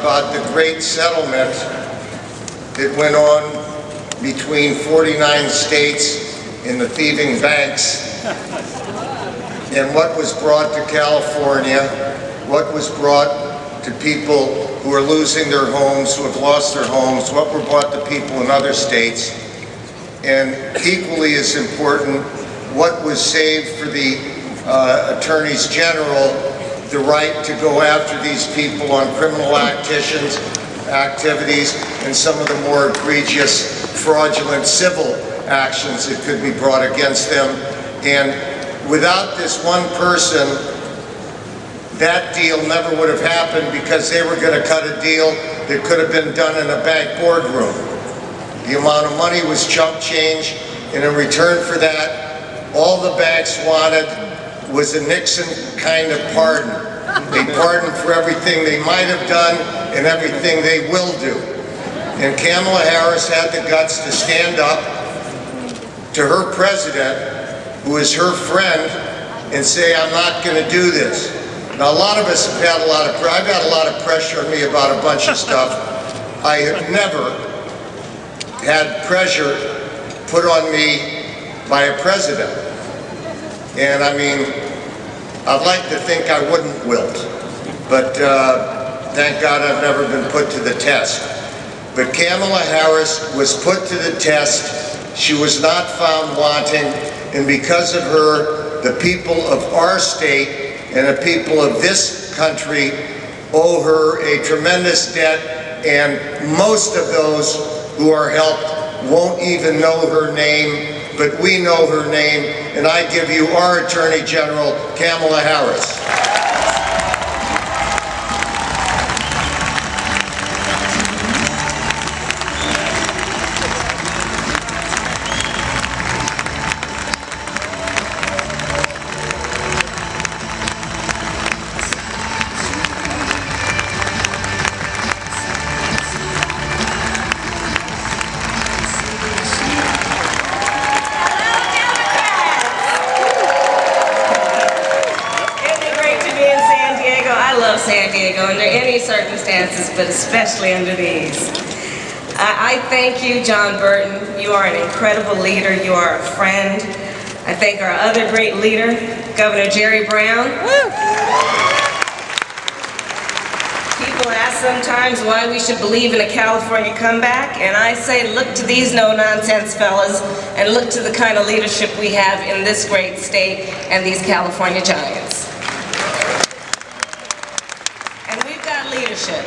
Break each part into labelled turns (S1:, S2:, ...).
S1: about the great settlement that went on between 49 states and the thieving banks, and what was brought to California, what was brought to people who are losing their homes, who have lost their homes, what were brought to people in other states, and equally as important, what was saved for the attorneys general, the right to go after these people on criminal activities and some of the more egregious, fraudulent civil actions that could be brought against them. And without this one person, that deal never would have happened, because they were going to cut a deal that could have been done in a bank boardroom. The amount of money was chump change, and in return for that, all the banks wanted was a Nixon kind of pardon. They pardoned for everything they might have done and everything they will do. And Kamala Harris had the guts to stand up to her president, who is her friend, and say, I'm not going to do this. Now, a lot of us have had I've had a lot of pressure on me about a bunch of stuff. I have never had pressure put on me by a president. And I mean, I'd like to think I wouldn't wilt, but thank God I've never been put to the test. But Kamala Harris was put to the test. She was not found wanting, and because of her, the people of our state and the people of this country owe her a tremendous debt, and most of those who are helped won't even know her name, but we know her name, and I give you our Attorney General, Kamala Harris.
S2: San Diego under any circumstances, but especially under these. I thank you, John Burton. You are an incredible leader. You are a friend. I thank our other great leader, Governor Jerry Brown. People ask sometimes why we should believe in a California comeback, and I say look to these no-nonsense fellas and look to the kind of leadership we have in this great state and these California giants. Leadership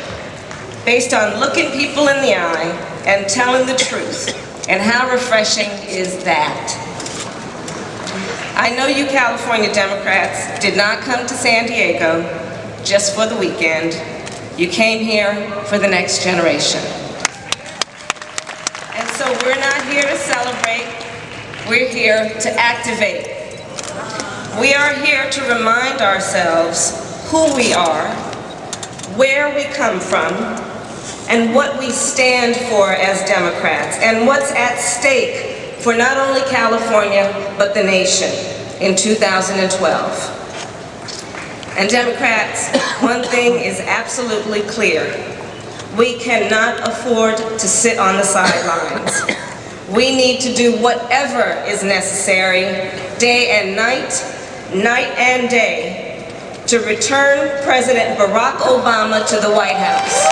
S2: based on looking people in the eye and telling the truth. And how refreshing is that? I know you California Democrats did not come to San Diego just for the weekend. You came here for the next generation. And so we're not here to celebrate, we're here to activate. We are here to remind ourselves who we are, where we come from, and what we stand for as Democrats, and what's at stake for not only California, but the nation in 2012. And Democrats, one thing is absolutely clear. We cannot afford to sit on the sidelines. We need to do whatever is necessary, day and night, night and day, to return President Barack Obama to the White House.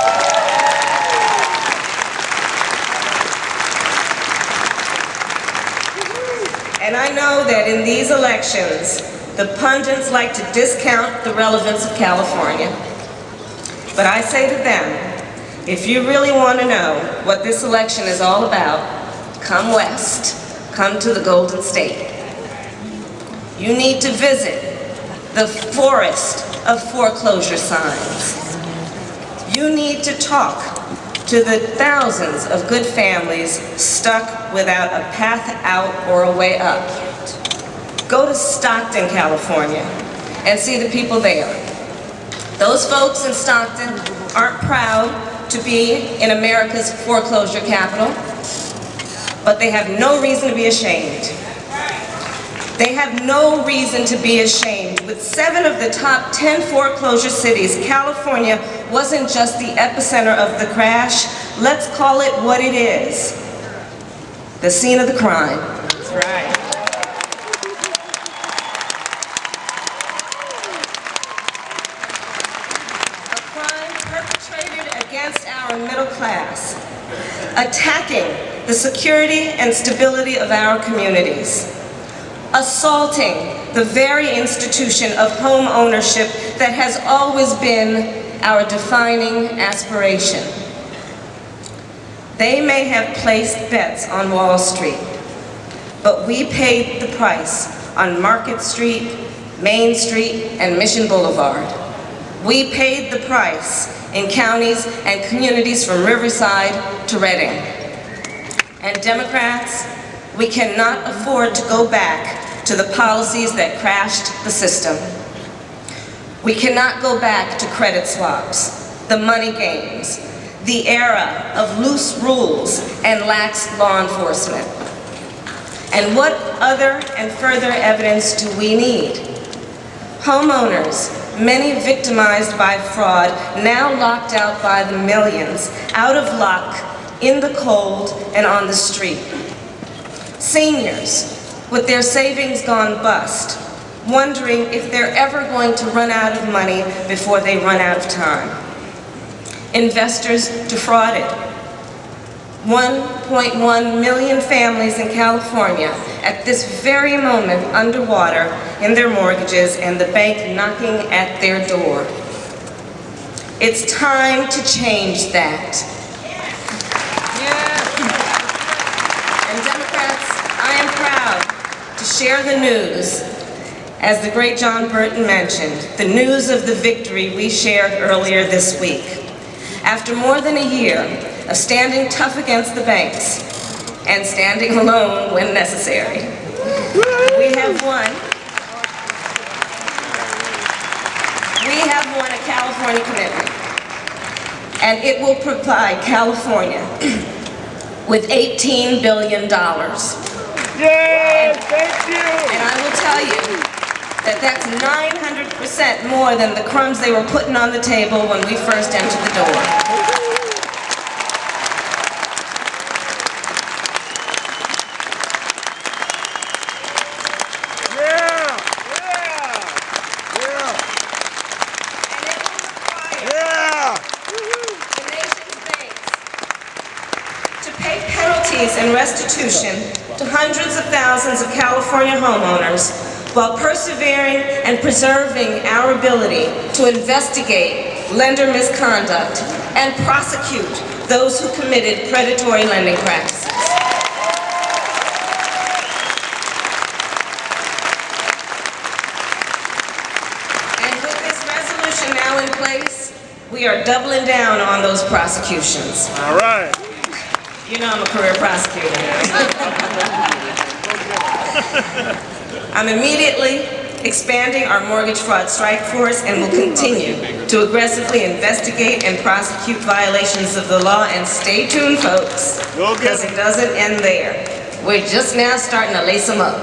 S2: And I know that in these elections, the pundits like to discount the relevance of California. But I say to them, if you really want to know what this election is all about, come west, come to the Golden State. You need to visit the forest of foreclosure signs. You need to talk to the thousands of good families stuck without a path out or a way up. Go to Stockton, California, and see the people there. Those folks in Stockton aren't proud to be in America's foreclosure capital, but they have no reason to be ashamed. They have no reason to be ashamed. With 7 of the top 10 foreclosure cities, California wasn't just the epicenter of the crash. Let's call it what it is: the scene of the crime.
S3: That's right.
S2: A crime perpetrated against our middle class, attacking the security and stability of our communities, assaulting the very institution of home ownership that has always been our defining aspiration. They may have placed bets on Wall Street, but we paid the price on Market Street, Main Street, and Mission Boulevard. We paid the price in counties and communities from Riverside to Redding. And Democrats, we cannot afford to go back to the policies that crashed the system. We cannot go back to credit swaps, the money games, the era of loose rules and lax law enforcement. And what other and further evidence do we need? Homeowners, many victimized by fraud, now locked out by the millions, out of luck, in the cold, and on the street. Seniors, with their savings gone bust, wondering if they're ever going to run out of money before they run out of time. Investors defrauded. 1.1 million families in California at this very moment underwater in their mortgages and the bank knocking at their door. It's time to change that. And Democrats, I am proud to share the news, as the great John Burton mentioned, the news of the victory we shared earlier this week. After more than a year of standing tough against the banks and standing alone when necessary, we have won a California commitment, and it will provide California with $18 billion.
S3: Yay! Thank you!
S2: And I will tell you that that's 900% more than the crumbs they were putting on the table when we first entered the door.
S3: Yeah!
S2: And it will require the nation's banks to pay penalties and restitution to hundreds of thousands of California homeowners while persevering and preserving our ability to investigate lender misconduct and prosecute those who committed predatory lending practices. And with this resolution now in place, we are doubling down on those prosecutions.
S3: All right.
S2: You know I'm a career prosecutor. I'm immediately expanding our mortgage fraud strike force and will continue to aggressively investigate and prosecute violations of the law. And stay tuned, folks, because it doesn't end there. We're just now starting to lace them up.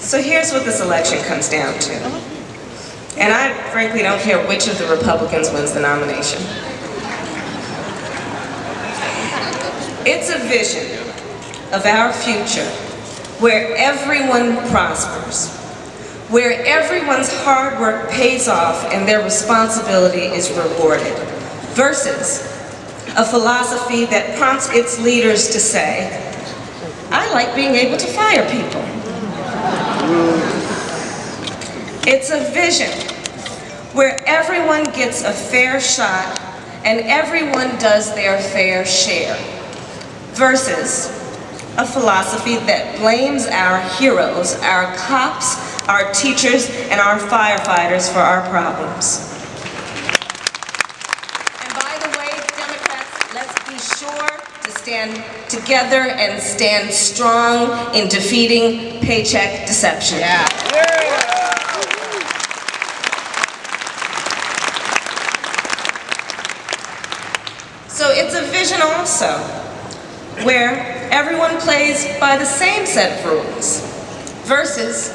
S2: So here's what this election comes down to. And I frankly don't care which of the Republicans wins the nomination. It's a vision of our future where everyone prospers, where everyone's hard work pays off and their responsibility is rewarded, versus a philosophy that prompts its leaders to say, I like being able to fire people. It's a vision where everyone gets a fair shot and everyone does their fair share, versus a philosophy that blames our heroes, our cops, our teachers, and our firefighters for our problems. And by the way, Democrats, let's be sure to stand together and stand strong in defeating paycheck deception.
S3: Yeah.
S2: also, where everyone plays by the same set of rules, versus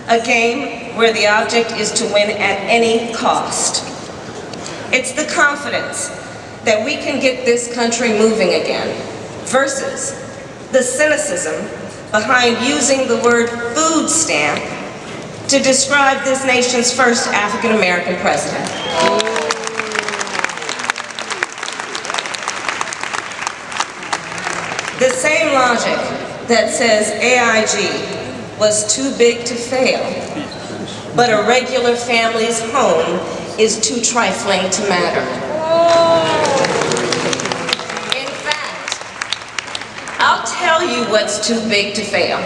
S2: a game where the object is to win at any cost. It's the confidence that we can get this country moving again, versus the cynicism behind using the word food stamp to describe this nation's first African-American president. The same logic that says AIG was too big to fail, but a regular family's home is too trifling to matter. In fact, I'll tell you what's too big to fail.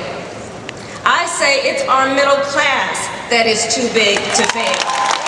S2: I say it's our middle class that is too big to fail.